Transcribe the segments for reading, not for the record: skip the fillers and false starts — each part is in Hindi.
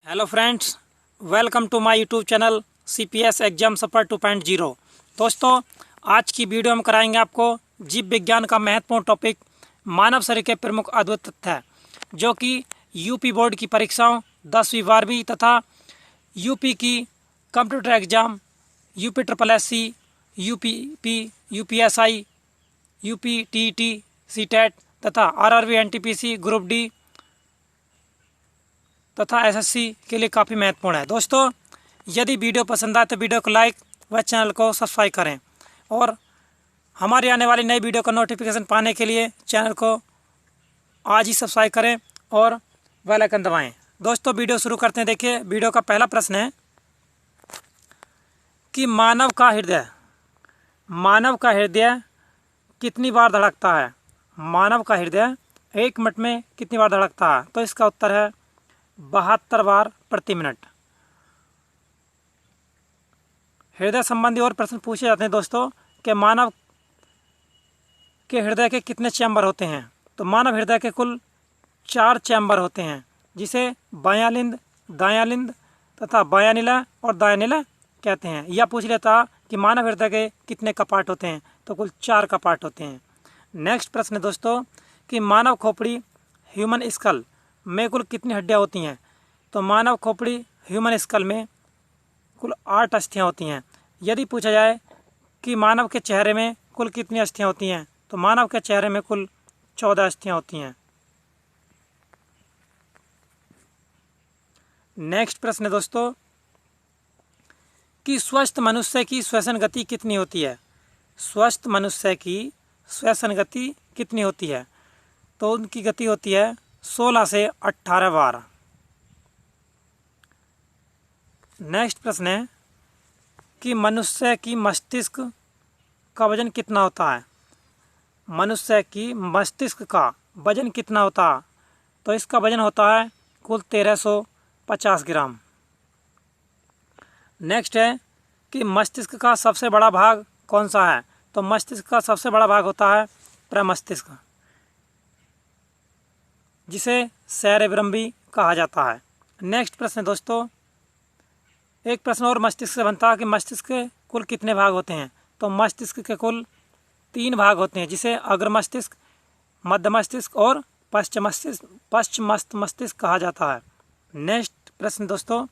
Hello friends, welcome to my YouTube channel CPS exam सफर 2.0। दोस्तों, आज की वीडियो में कराएंगे आपको जीव विज्ञान का महत्वपूर्ण टॉपिक मानव शरीर के प्रमुख अद्भुत तथ्य, जो कि यूपी बोर्ड की परीक्षाओं 10वीं 12वीं तथा यूपी की computer exam UPSSC, UPP, UPSI, UPTT, CTET तथा RRB NTPC ग्रुप डी तथा SSC के लिए काफ़ी महत्वपूर्ण है। दोस्तों, यदि वीडियो पसंद आए तो वीडियो को लाइक व चैनल को सब्सक्राइब करें और हमारी आने वाली नई वीडियो का नोटिफिकेशन पाने के लिए चैनल को आज ही सब्सक्राइब करें और बेल आइकन दबाएं। दोस्तों, वीडियो शुरू करते हैं। देखिए, वीडियो का पहला प्रश्न है कि मानव का हृदय कितनी बार धड़कता है। मानव का हृदय 1 मिनट में कितनी बार धड़कता है? तो इसका उत्तर है 72 बार प्रति मिनट। हृदय संबंधी और प्रश्न पूछे जाते हैं दोस्तों कि मानव के हृदय के कितने चैम्बर होते हैं। तो मानव हृदय के कुल 4 चैम्बर होते हैं, जिसे बायां लिंद, दायां लिंद तथा बायां नीला और दायां नीला कहते हैं। यह पूछ लेता कि मानव हृदय के कितने कपाट होते हैं, तो कुल 4 कपाट होते हैं। नेक्स्ट प्रश्न है दोस्तों कि मानव खोपड़ी ह्यूमन स्कल में कुल कितनी हड्डियां होती हैं। तो मानव खोपड़ी ह्यूमन स्कल में कुल 8 अस्थियां होती हैं। यदि पूछा जाए कि मानव के चेहरे में कुल कितनी अस्थियां होती हैं, तो मानव के चेहरे में कुल 14 अस्थियां होती हैं। नेक्स्ट प्रश्न है दोस्तों कि स्वस्थ मनुष्य की श्वसन गति कितनी होती है। स्वस्थ मनुष्य की श्वसन गति कितनी होती है? तो उनकी गति होती है 16 से 18 बार। नेक्स्ट प्रश्न है कि मनुष्य की मस्तिष्क का वजन कितना होता है। मनुष्य की मस्तिष्क का वजन कितना होता है? तो इसका वजन होता है कुल 1350 ग्राम। नेक्स्ट है कि मस्तिष्क का सबसे बड़ा भाग कौन सा है। तो मस्तिष्क का सबसे बड़ा भाग होता है प्रमस्तिष्क, जिसे सेरेब्रम भी कहा जाता है। नेक्स्ट प्रश्न दोस्तों, एक प्रश्न और मस्तिष्क से बनता है कि मस्तिष्क के कुल कितने भाग होते हैं। तो मस्तिष्क के कुल 3 भाग होते हैं, जिसे अग्र मस्तिष्क, मध्य मस्तिष्क और पश्चिमस्थ मस्तिष्क कहा जाता है। नेक्स्ट प्रश्न दोस्तों,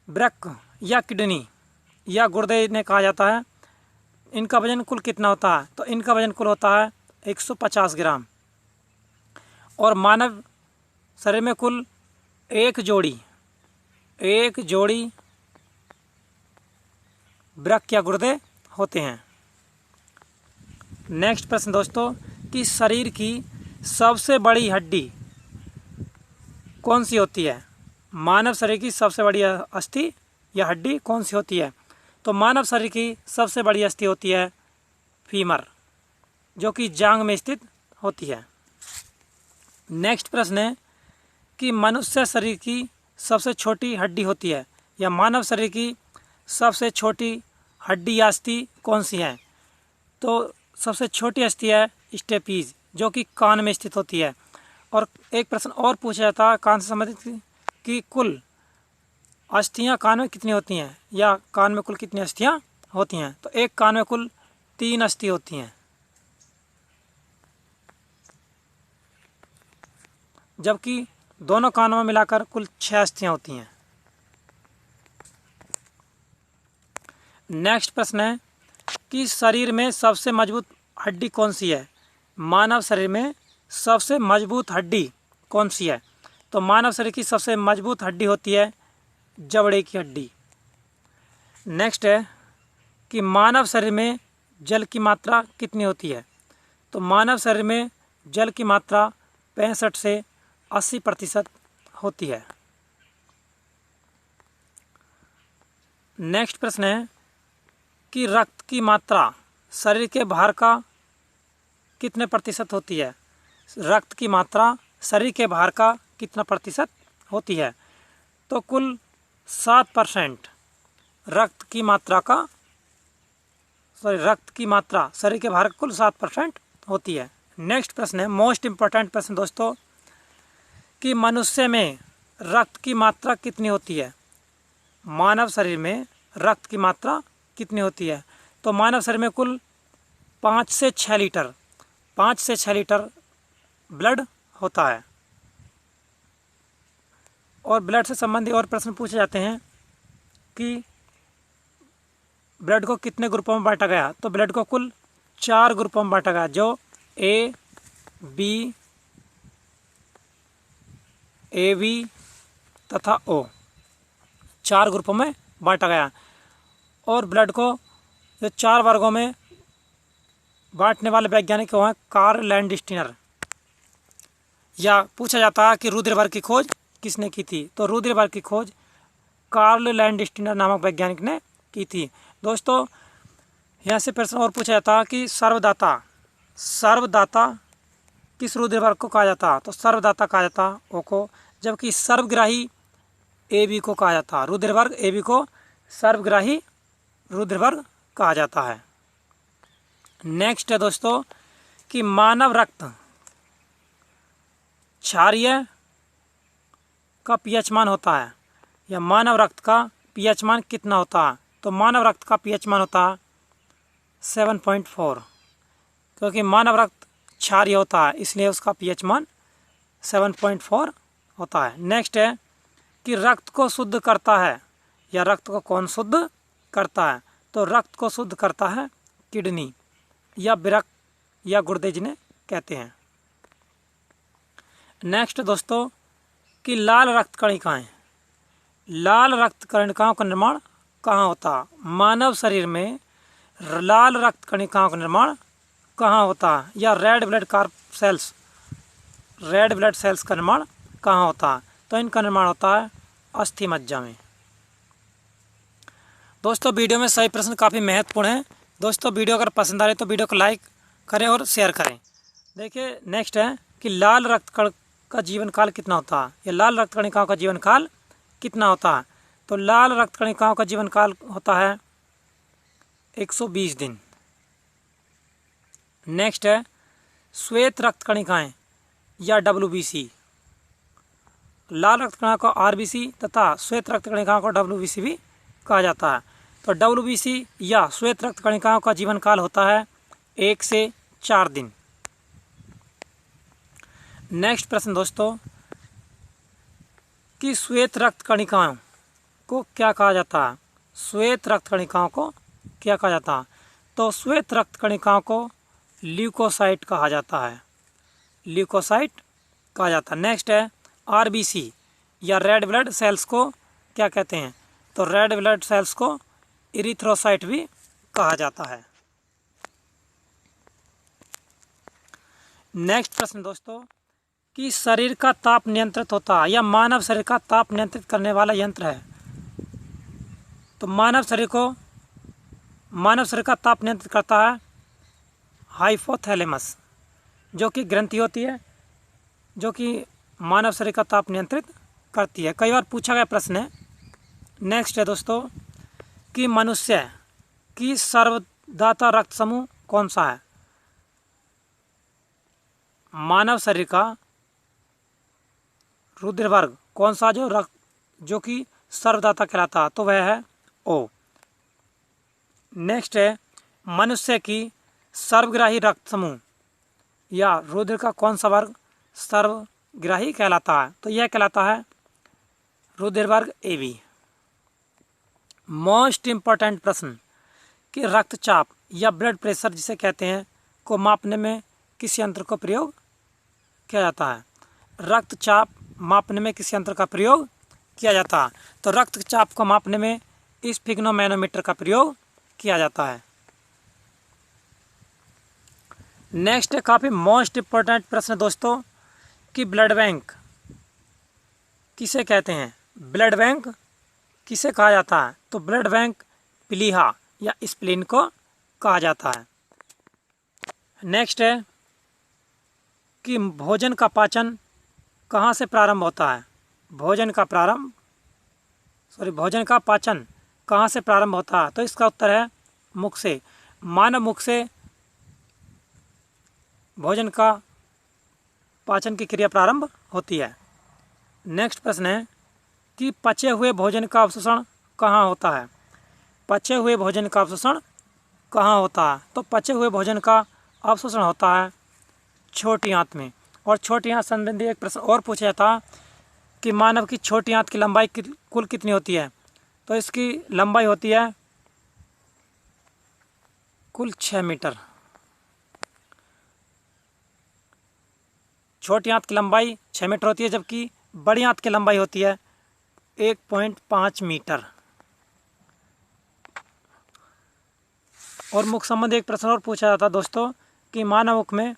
वृक्क या किडनी या गुर्दे इन्हें कहा जाता है, इनका वजन कुल कितना होता है। तो इनका वजन कुल होता है 150 ग्राम। और मानव शरीर में कुल एक जोड़ी वृक्क या गुर्दे होते हैं। नेक्स्ट प्रश्न दोस्तों कि शरीर की सबसे बड़ी हड्डी कौन सी होती है। मानव शरीर की सबसे बड़ी अस्थि या हड्डी कौन सी होती है। तो मानव शरीर की सबसे बड़ी अस्थि होती है फीमर, जो कि जांघ में स्थित होती है। नेक्स्ट प्रश्न है कि मनुष्य शरीर की सबसे छोटी हड्डी होती है, या मानव शरीर की सबसे छोटी हड्डी या अस्थि कौन सी है। तो सबसे छोटी अस्थि है स्टेपीज, जो कि कान में स्थित होती है। और एक प्रश्न और पूछा जाता है कान से संबंधित कि कुल अस्थियां कान में कितनी होती हैं, या कान में कुल कितनी अस्थियां होती हैं। तो एक कान में कुल 3 अस्थि होती हैं, जबकि दोनों कानों में मिलाकर कुल 6 अस्थियां होती हैं। नेक्स्ट प्रश्न है कि शरीर में सबसे मजबूत हड्डी कौन सी है। मानव शरीर में सबसे मजबूत हड्डी कौन सी है। तो मानव शरीर की सबसे मजबूत हड्डी होती है जबड़े की हड्डी। नेक्स्ट है कि मानव शरीर में जल की मात्रा कितनी होती है। तो मानव शरीर में जल की मात्रा 65 से 80% होती है। नेक्स्ट प्रश्न है कि रक्त की मात्रा शरीर के भार का कितने प्रतिशत होती है। रक्त की मात्रा शरीर के भार का कितना प्रतिशत होती है। तो कुल 7% रक्त की मात्रा शरीर के भार का कुल 7% होती है। नेक्स्ट प्रश्न है मोस्ट इम्पोर्टेंट प्रश्न दोस्तों कि मनुष्य में रक्त की मात्रा कितनी होती है? मानव शरीर में रक्त की मात्रा कितनी होती है? तो मानव शरीर में कुल 5 से 6 लीटर 5 से 6 लीटर ब्लड होता है। और ब्लड से संबंधित और प्रश्न पूछे जाते हैं कि ब्लड को कितने ग्रुपों में बांटा गया? तो ब्लड को कुल 4 ग्रुपों में बांटा गया, जो ए बी AB तथा O 4 ग्रुपों में बांटा गया। और ब्लड को जो 4 वर्गों में बांटने वाले वैज्ञानिक हैं कार्ल लैंडस्टीनर। या पूछा जाता है कि रुधिर वर्ग की खोज किसने की थी? तो रुधिर वर्ग की खोज कार्ल लैंडस्टीनर नामक वैज्ञानिक ने की थी। दोस्तों यहाँ से प्रश्न और पूछा जाता है कि सर्वदाता किस रुधिर वर्ग को कहा जाता? तो सर्वदाता कहा जाता O को, जबकि सर्वग्राही AB को कहा जाता। रुधिर वर्ग AB को सर्वग्राही रुधिर वर्ग कहा जाता है। नेक्स्ट है दोस्तों कि मानव रक्त क्षारीय का pH मान होता है, या मानव रक्त का pH मान कितना होता है? तो मानव रक्त का pH मान होता है 7.4, क्योंकि मानव रक्त क्षारीय होता है इसलिए उसका pH मान 7.4 होता है। नेक्स्ट है कि रक्त को शुद्ध करता है, या रक्त को कौन शुद्ध करता है? तो रक्त को शुद्ध करता है किडनी या वृक्क या गुर्दे जिन्हें कहते हैं। नेक्स्ट दोस्तों कि लाल रक्त कणिकाएं का निर्माण कहाँ होता? मानव शरीर में लाल रक्त कणिकाओं का निर्माण कहाँ होता? या रेड ब्लड सेल्स का निर्माण कहाँ होता? तो इनका निर्माण होता है अस्थि मज्जा में। दोस्तों वीडियो में सही प्रश्न काफ़ी महत्वपूर्ण है। दोस्तों वीडियो अगर पसंद आ रही तो वीडियो को लाइक करें और शेयर करें। देखिए नेक्स्ट है कि लाल रक्त कण का जीवन काल कितना होता है, या लाल रक्त कणिकाओं का जीवन काल कितना होता है? तो लाल रक्त कणिकाओं का जीवन काल होता है 120 दिन। नेक्स्ट है श्वेत रक्त कणिकाएं या WBC। लाल रक्त कणिकाओं को RBC तथा श्वेत रक्त कणिकाओं को WBC भी कहा जाता है। तो WBC या श्वेत रक्त कणिकाओं का जीवन काल होता है 1 से 4 दिन। नेक्स्ट प्रश्न दोस्तों कि श्वेत रक्त कणिकाओं को क्या कहा जाता है? श्वेत रक्त कणिकाओं को क्या कहा जाता है? तो श्वेत रक्त कणिकाओं को ल्यूकोसाइट कहा जाता है, ल्यूकोसाइट कहा जाता है। नेक्स्ट है RBC या रेड ब्लड सेल्स को क्या कहते हैं? तो रेड ब्लड सेल्स को इरिथ्रोसाइट भी कहा जाता है। नेक्स्ट प्रश्न दोस्तों कि शरीर का ताप नियंत्रित होता है, या मानव शरीर का ताप नियंत्रित करने वाला यंत्र है? तो मानव शरीर का ताप नियंत्रित करता है हाइपोथैलेमस, जो कि ग्रंथि होती है जो कि मानव शरीर का ताप नियंत्रित करती है। कई बार पूछा गया प्रश्न है। नेक्स्ट है दोस्तों कि मनुष्य की सर्वदाता रक्त समूह कौन सा है? मानव शरीर का रुधिर वर्ग कौन सा जो कि सर्वदाता कहलाता है? तो वह है O। नेक्स्ट है मनुष्य की सर्वग्राही रक्त समूह या रुधिर का कौन सा वर्ग सर्वग्राही कहलाता है? तो यह कहलाता है रुधिर वर्ग AB। मोस्ट इम्पोर्टेंट प्रश्न कि रक्तचाप या ब्लड प्रेशर जिसे कहते हैं को मापने में किस यंत्र का प्रयोग किया जाता है? रक्तचाप मापने में किस यंत्र का प्रयोग किया जाता है? तो रक्तचाप को मापने में स्फिग्नोमैनोमीटर का प्रयोग किया जाता है। नेक्स्ट है काफ़ी मोस्ट इम्पोर्टेंट प्रश्न दोस्तों कि ब्लड बैंक किसे कहते हैं? ब्लड बैंक किसे कहा जाता है? तो ब्लड बैंक प्लीहा या स्प्लीन को कहा जाता है। नेक्स्ट है कि भोजन का पाचन कहाँ से प्रारंभ होता है? भोजन का पाचन कहाँ से प्रारंभ होता है? तो इसका उत्तर है मुख से। मानव मुख से भोजन का पाचन की क्रिया प्रारंभ होती है। नेक्स्ट प्रश्न है कि पचे हुए भोजन का अवशोषण कहाँ होता है। पचे हुए भोजन का अवशोषण कहाँ होता है? तो पचे हुए भोजन का अवशोषण होता है छोटी आंत में। और छोटी आंत संबंधी एक प्रश्न और पूछा जाता कि मानव की छोटी आंत की लंबाई कुल कितनी होती है। तो इसकी लंबाई होती है कुल 6 मीटर। छोटी आंत की लंबाई 6 मीटर होती है, जबकि बड़ी आंत की लंबाई होती है 1.5 मीटर। और मुख संबंधी एक प्रश्न और पूछा जाता है दोस्तों कि मानव मुख में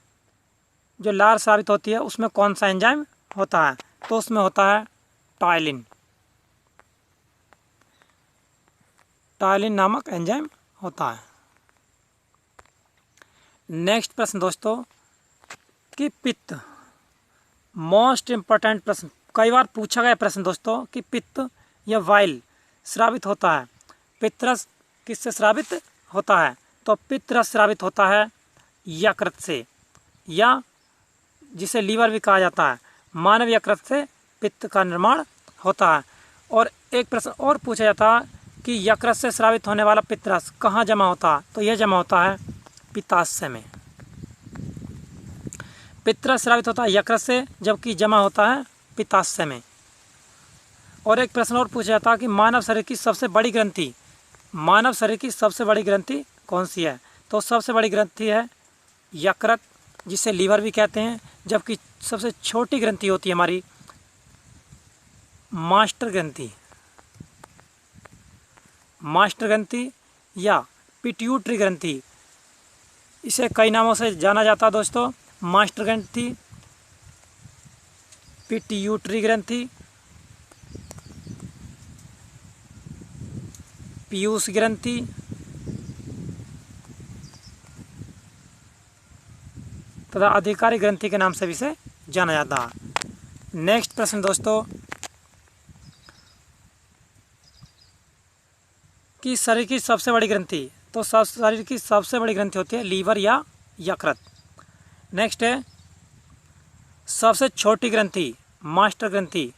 जो लार स्रावित होती है उसमें कौन सा एंजाइम होता है। तो उसमें होता है टायलिन। टायलिन नामक एंजाइम होता है। नेक्स्ट प्रश्न दोस्तों कि पित्त, मोस्ट इम्पोर्टेंट प्रश्न, कई बार पूछा गया प्रश्न दोस्तों कि पित्त या वाइल स्रावित होता है। पित्तरस किससे स्रावित होता है? तो पित्तरस स्रावित होता है यकृत से, या जिसे लीवर भी कहा जाता है। मानव यकृत से पित्त का निर्माण होता है। और एक प्रश्न और पूछा जाता है कि यकृत से स्रावित होने वाला पित्तरस कहाँ जमा होता है। तो यह जमा होता है पित्ताशय में। पित्तरस स्रावित होता है यकृत से, जबकि जमा होता है पित्ताशय में। और एक प्रश्न और पूछा जाता है कि मानव शरीर की सबसे बड़ी ग्रंथि, मानव शरीर की सबसे बड़ी ग्रंथि कौन सी है। तो सबसे बड़ी ग्रंथि है यकृत, जिसे लीवर भी कहते हैं, जबकि सबसे छोटी ग्रंथि होती है हमारी मास्टर ग्रंथि। मास्टर ग्रंथि या पिट्यूटरी ग्रंथि, इसे कई नामों से जाना जाता है दोस्तों। मास्टर ग्रंथि, पिट्यूटरी ग्रंथि, पीयूष ग्रंथि तथा अधिकारी ग्रंथि के नाम से भी इसे जाना जाता है। नेक्स्ट प्रश्न दोस्तों कि शरीर की सबसे बड़ी ग्रंथि, तो शरीर की सबसे बड़ी ग्रंथि होती है लीवर या यकृत। नेक्स्ट है सबसे छोटी ग्रंथि, मास्टर ग्रंथि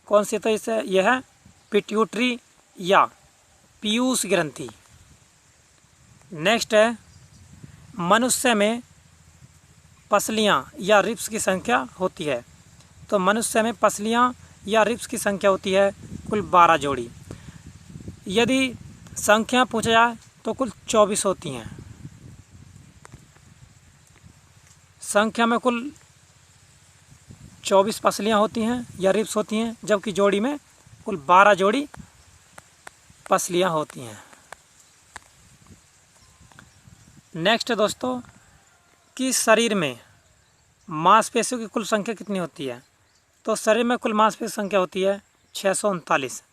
कौन सी? तो इसे यह है पिट्यूटरी या पीयूष ग्रंथि। नेक्स्ट है मनुष्य में पसलियाँ या रिब्स की संख्या होती है। तो मनुष्य में पसलियाँ या रिब्स की संख्या होती है कुल 12 जोड़ी। यदि संख्या पूछा जाए तो कुल 24 होती हैं। संख्या में कुल 24 पसलियाँ होती हैं या रिब्स होती हैं, जबकि जोड़ी में कुल 12 जोड़ी पसलियाँ होती हैं। नेक्स्ट है दोस्तों कि शरीर में मांसपेशियों की कुल संख्या कितनी होती है। तो शरीर में कुल मांसपेशियों की संख्या होती है 639।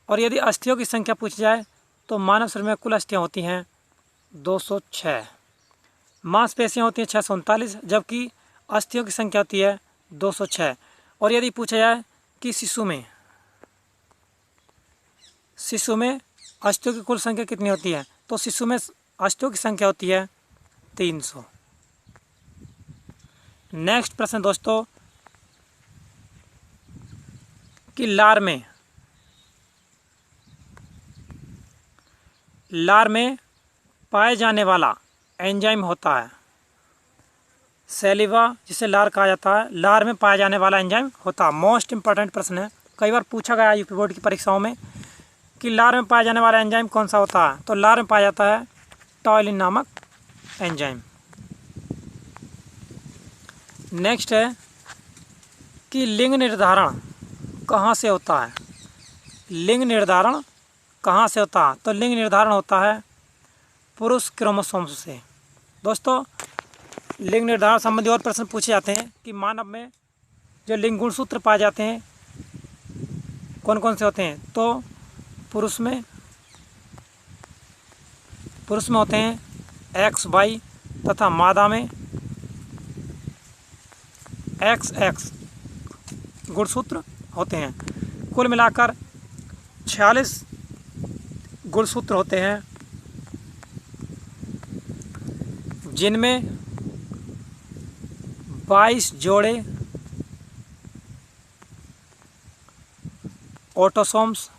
और यदि अस्थियों की संख्या पूछी जाए तो मानव शरीर में कुल अस्थियाँ होती हैं 206। मांसपेशियाँ होती हैं 639, जबकि अस्थियों की संख्या होती है 206। और यदि पूछा जाए कि शिशु में अस्थियों की कुल संख्या कितनी होती है, तो शिशु में अस्थियों की संख्या होती है 300। नेक्स्ट प्रश्न दोस्तों कि लार में पाए जाने वाला एंजाइम होता है सेलिवा, जिसे लार कहा जाता है। लार में पाया जाने वाला एंजाइम होता है। मोस्ट इंपॉर्टेंट प्रश्न है, कई बार पूछा गया यूपी बोर्ड की परीक्षाओं में कि लार में पाया जाने वाला एंजाइम कौन सा होता है। तो लार में पाया जाता है टायलिन नामक एंजाइम। नेक्स्ट है कि लिंग निर्धारण कहाँ से होता है। लिंग निर्धारण कहाँ से होता है? तो लिंग निर्धारण होता है पुरुष क्रोमोसोम्स से। दोस्तों लिंग निर्धारण संबंधी और प्रश्न पूछे जाते हैं कि मानव में जो लिंग गुणसूत्र पाए जाते हैं कौन कौन से होते हैं। तो पुरुष में होते हैं XY तथा मादा में XX गुणसूत्र होते हैं। कुल मिलाकर 46 गुणसूत्र होते हैं, जिनमें 22 जोड़े ऑटोसोम्स,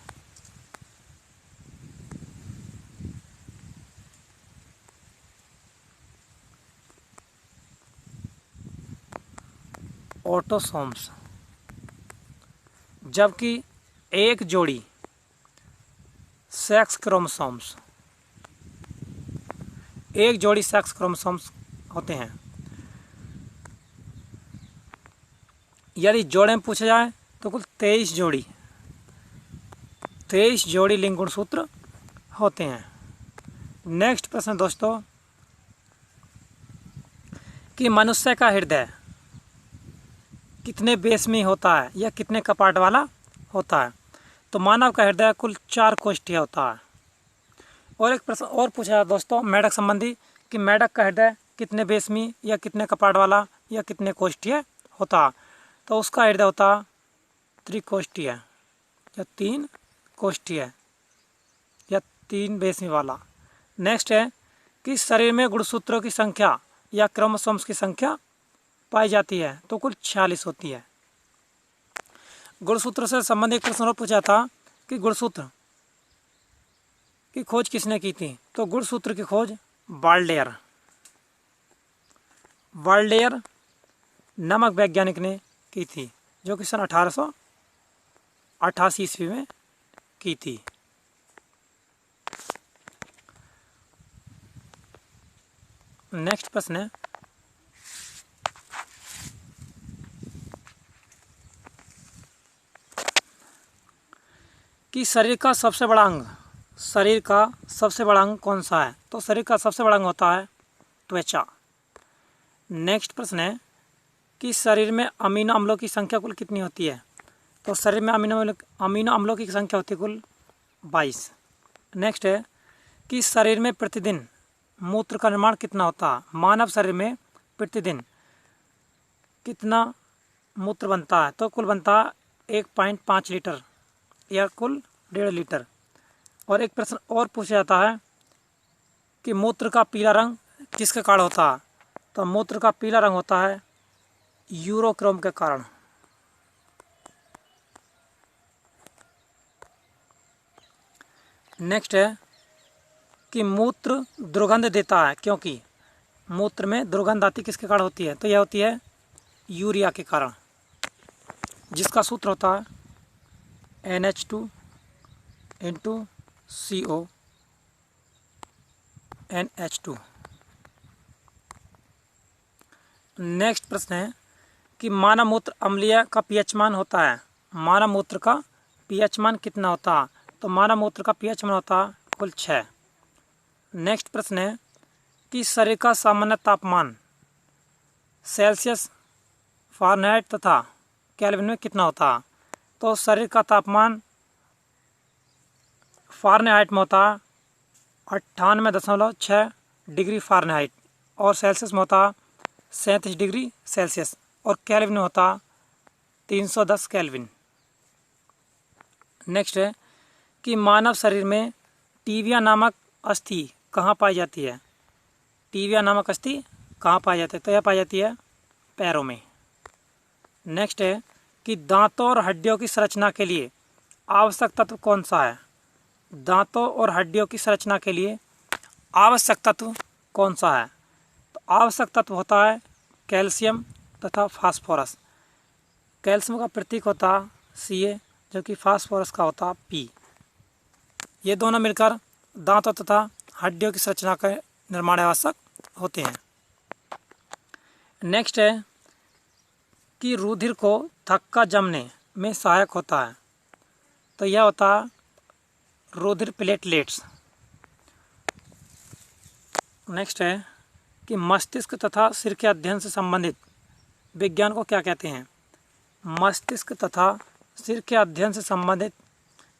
ऑटोसोम्स, जबकि एक जोड़ी सेक्स क्रोमोसोम्स, एक जोड़ी सेक्स क्रोमोसोम्स होते हैं। यदि जोड़े में पूछा जाए तो कुल 23 जोड़ी लिंग गुणसूत्र होते हैं। नेक्स्ट प्रश्न दोस्तों, कि मनुष्य का हृदय कितने बेसमी होता है या कितने कपाट वाला होता है? तो मानव का हृदय कुल 4 कोष्ठीय होता है। और एक प्रश्न और पूछा है दोस्तों मेढक संबंधी, कि मेढक का हृदय कितने बेसमी या कितने कपाट वाला या कितने कोष्ठीय होता? तो उसका हृदय होता त्रिकोष्ठीय या 3 कोष्ठीय या 3 बेसमी वाला। नेक्स्ट है कि शरीर में गुणसूत्रों की संख्या या क्रोमोसोम्स की संख्या पाई जाती है, तो कुल 46 होती है। गुणसूत्र से संबंधित प्रश्न और पूछा था कि गुणसूत्र की खोज किसने की थी? तो गुणसूत्र की खोज वाल्डेयर नामक वैज्ञानिक ने की थी, जो कि सन 1888 ईस्वी में की थी। नेक्स्ट प्रश्न है कि शरीर का सबसे बड़ा अंग कौन सा है? तो शरीर का सबसे बड़ा अंग होता है त्वचा। नेक्स्ट प्रश्न है कि शरीर में अमीनो अम्लों की संख्या कुल कितनी होती है? तो शरीर में अमीनो अम्लों की संख्या होती है कुल 22। नेक्स्ट है कि शरीर में प्रतिदिन मूत्र का निर्माण कितना होता है? मानव शरीर में प्रतिदिन कितना मूत्र बनता है? तो कुल बनता है 1.5 लीटर या कुल 1.5 लीटर। और एक प्रश्न और पूछा जाता है कि मूत्र का पीला रंग किसके कारण होता है? तो मूत्र का पीला रंग होता है यूरोक्रोम के कारण। नेक्स्ट है कि मूत्र दुर्गंध देता है, क्योंकि मूत्र में दुर्गंध आती किसके कारण होती है? तो यह होती है यूरिया के कारण, जिसका सूत्र होता है NH2 × CO NH2। नेक्स्ट प्रश्न है कि मानव मूत्र अम्लीय का pH मान होता है, मानव मूत्र का pH मान कितना होता है? तो मानव मूत्र का pH मान होता है कुल 6। नेक्स्ट प्रश्न है कि शरीर का सामान्य तापमान सेल्सियस, फ़ारेनहाइट तथा केल्विन में कितना होता है? तो शरीर का तापमान फ़ारेनहाइट में होता 98.6 डिग्री फ़ारेनहाइट और सेल्सियस में होता 37 डिग्री सेल्सियस और केल्विन में होता 310 केल्विन। नेक्स्ट है कि मानव शरीर में टीबिया नामक अस्थि कहाँ पाई जाती है? टीबिया नामक अस्थि कहाँ पाई जाती है? तो यह पाई जाती है पैरों में। नेक्स्ट है कि दांतों और हड्डियों की संरचना के लिए आवश्यक तत्व कौन सा है? दांतों और हड्डियों की संरचना के लिए आवश्यक तत्व कौन सा है? तो आवश्यक तत्व होता है कैल्शियम तथा फास्फोरस। कैल्शियम का प्रतीक होता Ca, जबकि फास्फोरस का होता P। ये दोनों मिलकर दांतों तथा हड्डियों की संरचना के निर्माण आवश्यक होते हैं। नेक्स्ट है कि रुधिर को थक्का जमने में सहायक होता है, तो यह होता है रुधिर प्लेटलेट्स। नेक्स्ट है कि मस्तिष्क तथा सिर के अध्ययन से संबंधित विज्ञान को क्या कहते हैं? मस्तिष्क तथा सिर के अध्ययन से संबंधित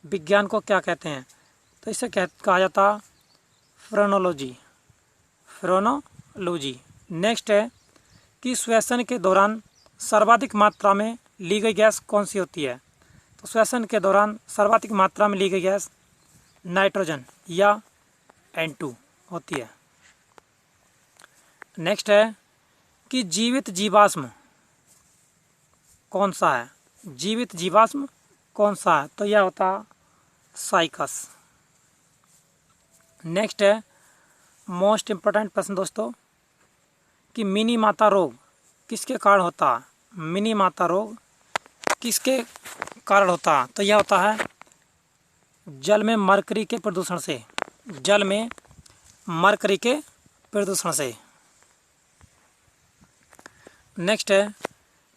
विज्ञान को क्या कहते हैं? तो इसे कहा जाता फ्रेनोलॉजी। नेक्स्ट है कि श्वसन के दौरान सर्वाधिक मात्रा में ली गई गैस कौन सी होती है? तो श्वसन के दौरान सर्वाधिक मात्रा में ली गई गैस नाइट्रोजन या N2 होती है। नेक्स्ट है कि जीवित जीवाश्म कौन सा है? जीवित जीवाश्म कौन सा है? तो यह होता साइकस। नेक्स्ट है मोस्ट इम्पोर्टेंट प्रश्न दोस्तों कि मिनी माता रोग किसके कारण होता है? मिनी माता रोग किसके कारण होता है? तो यह होता है जल में मरकरी के प्रदूषण से। जल में मरकरी के प्रदूषण से। नेक्स्ट है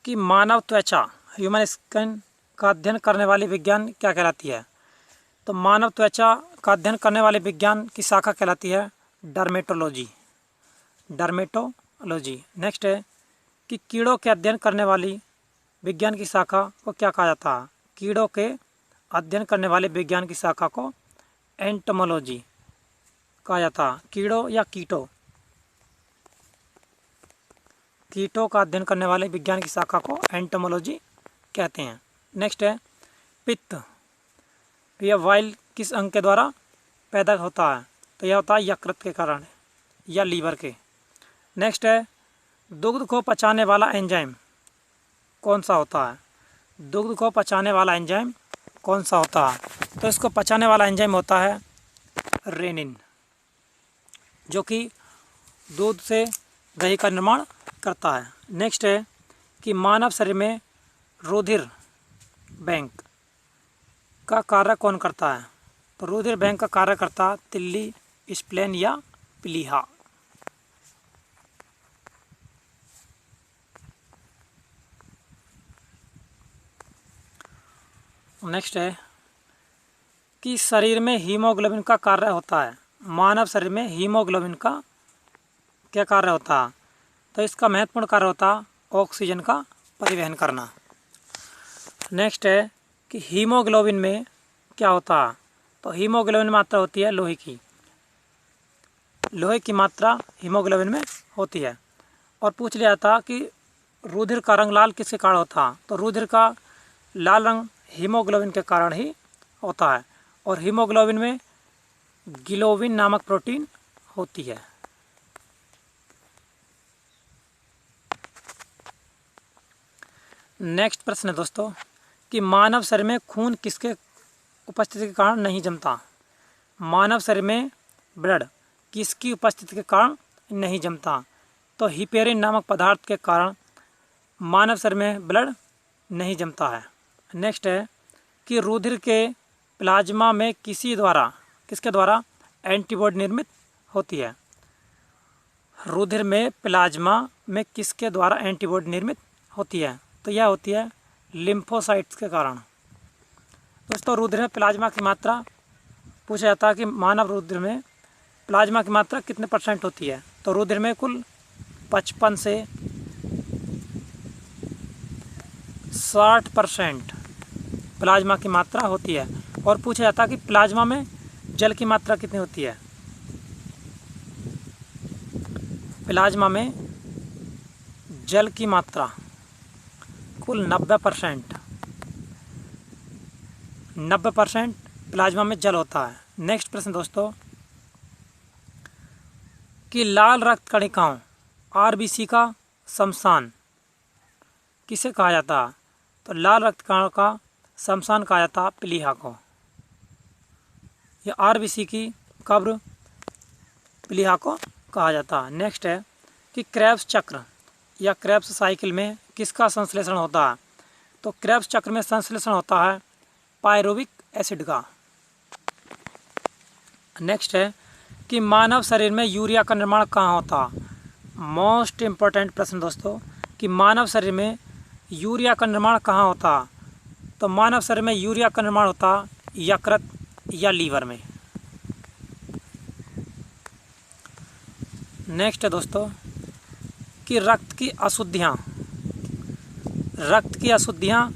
कि मानव त्वचा ह्यूमन स्किन का अध्ययन करने वाली विज्ञान क्या कहलाती है? तो मानव त्वचा का अध्ययन करने वाले विज्ञान की शाखा कहलाती है डर्मेटोलॉजी। डर्मेटोलॉजी। नेक्स्ट है कि कीड़ों के अध्ययन करने वाली विज्ञान की शाखा को क्या कहा जाता है? कीड़ों के अध्ययन करने वाले विज्ञान की शाखा को एंटोमोलॉजी कहा जाता है। कीड़ों या कीटों, कीटों का अध्ययन करने वाले विज्ञान की शाखा को एंटोमोलॉजी कहते हैं। नेक्स्ट है पित्त, यह वाइल किस अंग के द्वारा पैदा होता है? तो यह होता है यकृत के कारण या लीवर के। नेक्स्ट है दुग्ध को पचाने वाला एंजाइम कौन सा होता है? दुग्ध को पचाने वाला एंजाइम कौन सा होता है? तो इसको पचाने वाला एंजाइम होता है रेनिन, जो कि दूध से दही का निर्माण करता है। नेक्स्ट है कि मानव शरीर में रुधिर बैंक का कार्य कौन करता है? तो रुधिर बैंक का कार्य करता तिल्ली, स्प्लेन या प्लीहा। नेक्स्ट है कि शरीर में हीमोग्लोबिन का कार्य होता है। मानव शरीर में हीमोग्लोबिन का क्या कार्य होता है? तो इसका महत्वपूर्ण कार्य होता ऑक्सीजन का परिवहन करना। नेक्स्ट है कि हीमोग्लोबिन में क्या होता है? तो हीमोग्लोबिन मात्रा होती है लोहे की। लोहे की मात्रा हीमोग्लोबिन में होती है। और पूछ लिया था कि रुधिर का रंग लाल किसके कारण होता? तो रुधिर का लाल रंग हीमोग्लोबिन के कारण ही होता है। और हीमोग्लोबिन में ग्लोबिन नामक प्रोटीन होती है। नेक्स्ट प्रश्न है दोस्तों कि मानव शरीर में खून किसके उपस्थिति के कारण नहीं जमता? मानव शरीर में ब्लड किसकी उपस्थिति के कारण नहीं जमता? तो हिपेरिन नामक पदार्थ के कारण मानव शरीर में ब्लड नहीं जमता है। नेक्स्ट है कि रुधिर के प्लाज्मा में किसके द्वारा एंटीबॉडी निर्मित होती है? रुधिर में प्लाज्मा में किसके द्वारा एंटीबॉडी निर्मित होती है? तो यह होती है लिम्फोसाइट्स के कारण। दोस्तों रुधिर में प्लाज्मा की मात्रा पूछा जाता है कि मानव रुधिर में प्लाज्मा की मात्रा कितने % होती है? तो रुधिर में कुल 55 से 60% प्लाज्मा की मात्रा होती है। और पूछा जाता है कि प्लाज्मा में जल की मात्रा कितनी होती है? प्लाज्मा में जल की मात्रा कुल 90%। 90% प्लाज्मा में जल होता है। नेक्स्ट प्रश्न दोस्तों कि लाल रक्त कणिकाओं आरबीसी का शमशान किसे कहा जाता है? तो लाल रक्त कणिकाओं का शमशान कहा जाता प्लीहा को। यह आरबीसी की कब्र प्लीहा को कहा जाता है। नेक्स्ट है कि क्रेब्स चक्र या क्रेब्स साइकिल में किसका संश्लेषण होता है? तो क्रेब्स चक्र में संश्लेषण होता है पायरुविक एसिड का। नेक्स्ट है कि मानव शरीर में यूरिया का निर्माण कहाँ होता? मोस्ट इम्पोर्टेंट प्रश्न दोस्तों कि मानव शरीर में यूरिया का निर्माण कहाँ होता? तो मानव शरीर में यूरिया का निर्माण होता यकृत या लीवर में। नेक्स्ट है दोस्तों कि रक्त की अशुद्धियाँ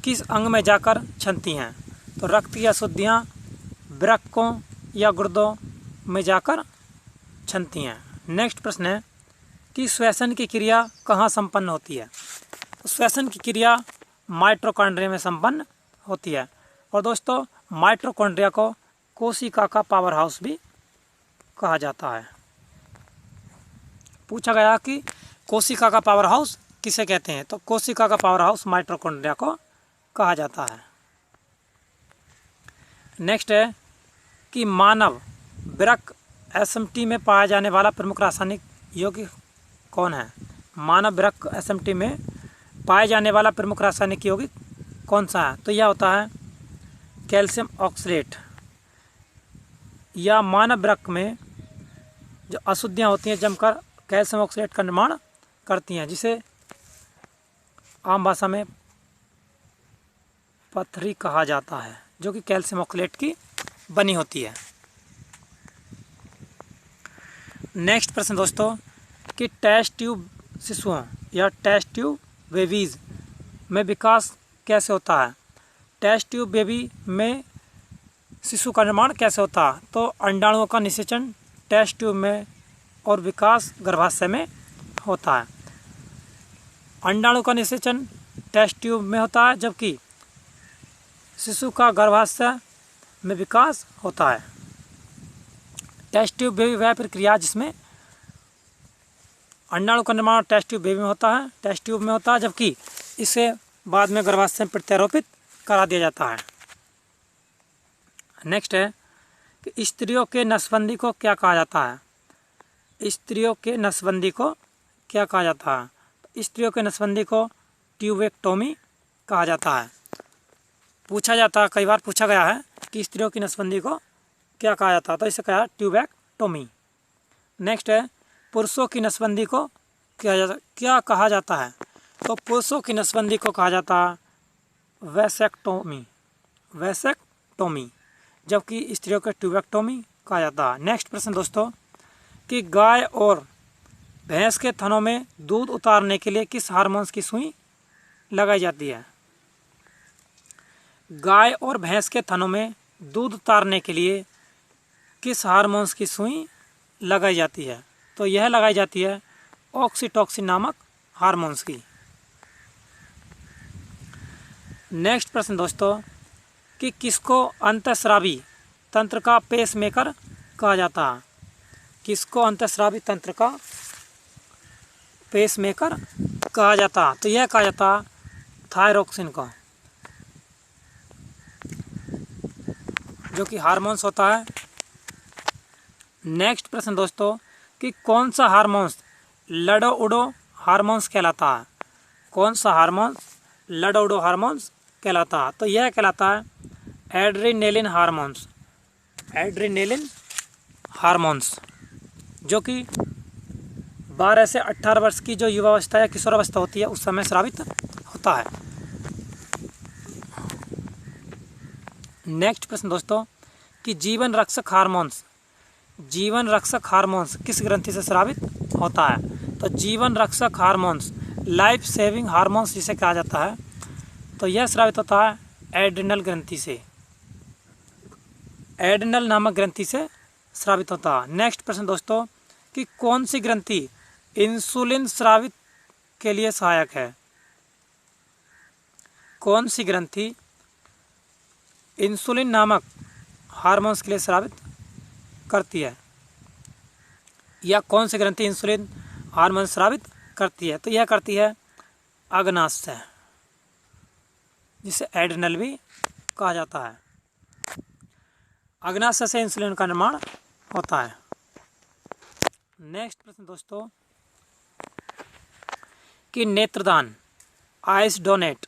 किस अंग में जाकर छनती हैं? तो रक्त की अशुद्धियाँ वृक्कों या गुर्दों में जाकर छनती हैं। नेक्स्ट प्रश्न है कि श्वसन की क्रिया कहाँ संपन्न होती है? तो श्वसन की क्रिया माइटोकॉन्ड्रिया में संपन्न होती है। और दोस्तों माइटोकॉन्ड्रिया को कोशिका का पावर हाउस भी कहा जाता है। पूछा गया कि कोशिका का पावर हाउस किसे कहते हैं? तो कोशिका का पावर हाउस माइटोकॉन्ड्रिया को कहा जाता है। नेक्स्ट है कि मानव वृक्क एसएमटी में पाया जाने वाला प्रमुख रासायनिक यौगिक कौन है? मानव वृक्क एसएमटी में पाए जाने वाला प्रमुख रासायनिक यौगिक कौन सा है? तो यह होता है कैल्शियम ऑक्सलेट। या मानव वृक्क में जो अशुद्धियाँ होती हैं जमकर कैल्शियम ऑक्सलेट का निर्माण करती हैं, जिसे आम भाषा में पथरी कहा जाता है, जो कि कैल्शियम ऑक्सलेट की बनी होती है। नेक्स्ट प्रश्न दोस्तों कि टेस्ट ट्यूब शिशुओं या टेस्ट ट्यूब बेबीज में विकास कैसे होता है? टेस्ट ट्यूब बेबी में शिशु का निर्माण कैसे होता है? तो अंडाणुओं का निषेचन टेस्ट ट्यूब में और विकास गर्भाशय में होता है। अंडाणु का निषेचन टेस्ट ट्यूब में होता है, जबकि शिशु का गर्भाशय में विकास होता है। टेस्ट ट्यूब बेबी वह प्रक्रिया जिसमें अंडाणु का निर्माण टेस्ट ट्यूब बेबी में होता है, टेस्ट ट्यूब में होता है, जबकि इसे बाद में गर्भाशय में प्रत्यारोपित करा दिया जाता है। नेक्स्ट है कि स्त्रियों के नसबंदी को क्या कहा जाता है? स्त्रियों के नसबंदी को क्या कहा जाता है? स्त्रियों के नसबंदी को ट्यूबेक्टोमी कहा जाता है। पूछा जाता है, कई बार पूछा गया है कि स्त्रियों की नसबंदी को क्या कहा जाता है, तो इसे कहा ट्यूबेक्टोमी। नेक्स्ट है पुरुषों की नसबंदी को क्या कहा जाता है? तो पुरुषों की नसबंदी को कहा जाता है वैसेक्टोमी, जबकि स्त्रियों को ट्यूबेक्टोमी कहा जाता है। नेक्स्ट प्रश्न दोस्तों कि गाय और भैंस के थनों में दूध उतारने के लिए किस हार्मोन्स की सुई लगाई जाती है? गाय और भैंस के थनों में दूध उतारने के लिए किस हार्मोन्स की सुई लगाई जाती है? तो यह लगाई जाती है ऑक्सीटोसिन नामक हार्मोन्स की। नेक्स्ट प्रश्न दोस्तों कि किसको अंतःस्रावी तंत्र का पेसमेकर कहा जाता है? किसको अंतःस्रावी तंत्र का पेसमेकर कहा जाता है? तो यह कहा जाता है थायरोक्सिन को, जो कि हार्मोन्स होता है। नेक्स्ट प्रश्न दोस्तों कि कौन सा हार्मोन्स लड़ो उड़ो हार्मोन्स कहलाता है? कौन सा हार्मोन्स लड़ो उड़ो हार्मोन्स कहलाता है? तो यह कहलाता है एड्रेनेलिन हार्मोन्स। एड्रेनेलिन हार्मोन्स जो कि 12 से 18 वर्ष की जो युवावस्था या किशोरावस्था होती है उस समय स्रावित होता है। नेक्स्ट प्रश्न दोस्तों कि जीवन रक्षक हार्मोन्स किस ग्रंथि से स्रावित होता है? तो जीवन रक्षक हार्मोन्स लाइफ सेविंग हार्मोन्स जिसे कहा जाता है, तो यह स्रावित होता है एड्रिनल ग्रंथि से, एड्रिनल नामक ग्रंथि से स्रावित होता है। नेक्स्ट प्रश्न दोस्तों कि कौन सी ग्रंथि इंसुलिन स्रावित के लिए सहायक है? कौन सी ग्रंथि इंसुलिन नामक हार्मोन्स के लिए स्रावित करती है, या कौन सी ग्रंथि इंसुलिन हार्मोन स्रावित करती है? तो यह करती है अग्नाशय, जिसे एड्रिनल भी कहा जाता है। अग्नाशय से इंसुलिन का निर्माण होता है। नेक्स्ट प्रश्न दोस्तों कि नेत्रदान आइस डोनेट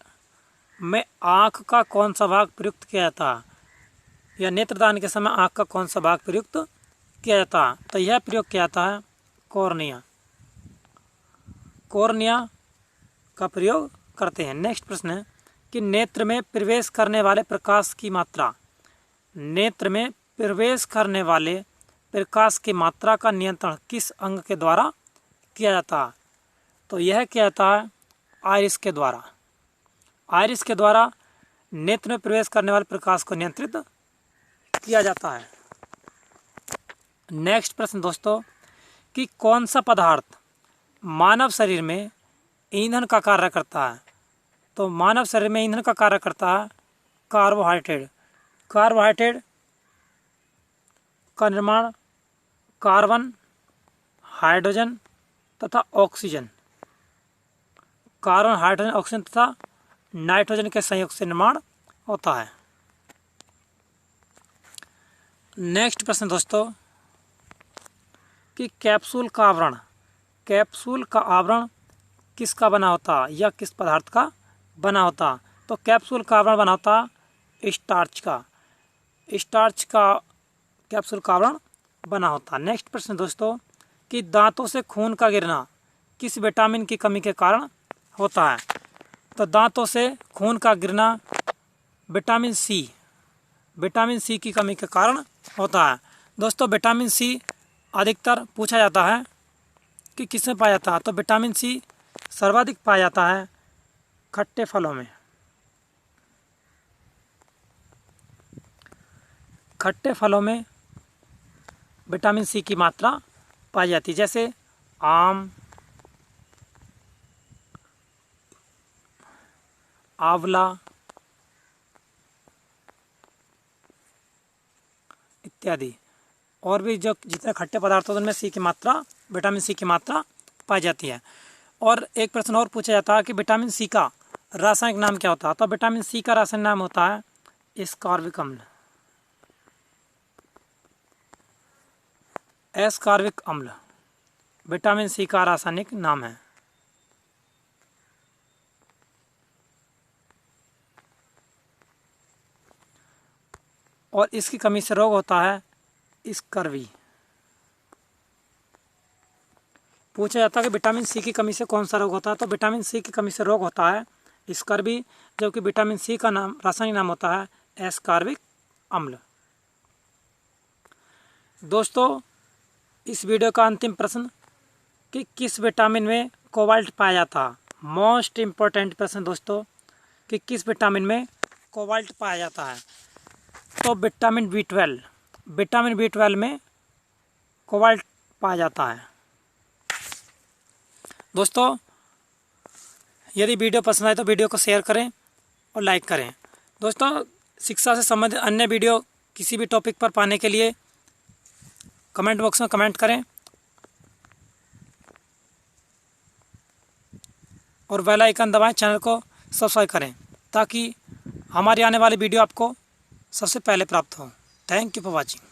में आँख का कौन सा भाग प्रयुक्त किया जाता है, या नेत्रदान के समय आँख का कौन सा भाग प्रयुक्त किया जाता है? तो यह प्रयोग किया जाता है कॉर्निया, कॉर्निया का प्रयोग करते हैं। नेक्स्ट प्रश्न है कि नेत्र में प्रवेश करने वाले प्रकाश की मात्रा, नेत्र में प्रवेश करने वाले प्रकाश की मात्रा का नियंत्रण किस अंग के द्वारा किया जाता है? तो यह किया जाता है आइरिस के द्वारा। आइरिस के द्वारा नेत्र में प्रवेश करने वाले प्रकाश को नियंत्रित किया जाता है। नेक्स्ट प्रश्न दोस्तों कि कौन सा पदार्थ मानव शरीर में ईंधन का कार्य करता है? तो मानव शरीर में ईंधन का कार्य करता है कार्बोहाइड्रेट। कार्बोहाइड्रेट का निर्माण कार्बन, हाइड्रोजन तथा ऑक्सीजन, कार्बन, हाइड्रोजन, ऑक्सीजन तथा नाइट्रोजन के संयोग से निर्माण होता है। नेक्स्ट प्रश्न दोस्तों कि कैप्सूल का आवरण किसका बना होता या किस पदार्थ का बना होता। तो कैप्सूल का आवरण बना होता स्टार्च का कैप्सूल का आवरण बना होता। नेक्स्ट प्रश्न दोस्तों कि दांतों से खून का गिरना किस विटामिन की कमी के कारण होता है। तो दांतों से खून का गिरना विटामिन सी की कमी के कारण होता है। दोस्तों विटामिन सी अधिकतर पूछा जाता है कि किसमें पाया जाता है। तो विटामिन सी सर्वाधिक पाया जाता है खट्टे फलों में। खट्टे फलों में विटामिन सी की मात्रा पाई जाती है, जैसे आम, आंवला इत्यादि। और भी जो जितने खट्टे पदार्थ होते हैं उनमें विटामिन सी की मात्रा पाई जाती है। और एक प्रश्न और पूछा जाता है कि विटामिन सी का रासायनिक नाम क्या होता है। तो विटामिन सी का रासायनिक नाम होता है एस्कॉर्बिक अम्ल। एस्कॉर्बिक अम्ल विटामिन सी का रासायनिक नाम है। और इसकी कमी से रोग होता है स्कर्वी। पूछा जाता है कि विटामिन सी की कमी से कौन सा रोग होता है। तो विटामिन सी की कमी से रोग होता है स्कर्वी, जबकि विटामिन सी का नाम रासायनिक नाम होता है एस्कॉर्बिक अम्ल। दोस्तों इस वीडियो का अंतिम प्रश्न कि किस विटामिन में कोबाल्ट पाया जाता है। मोस्ट इम्पोर्टेंट प्रश्न दोस्तों कि किस विटामिन में कोबाल्ट पाया जाता है। तो विटामिन B12 में कोबाल्ट पाया जाता है। दोस्तों यदि वीडियो पसंद आए तो वीडियो को शेयर करें और लाइक करें। दोस्तों शिक्षा से संबंधित अन्य वीडियो किसी भी टॉपिक पर पाने के लिए कमेंट बॉक्स में कमेंट करें और बेल आइकन दबाएं, चैनल को सब्सक्राइब करें ताकि हमारी आने वाली वीडियो आपको सबसे पहले प्राप्त हो। Thank you for watching.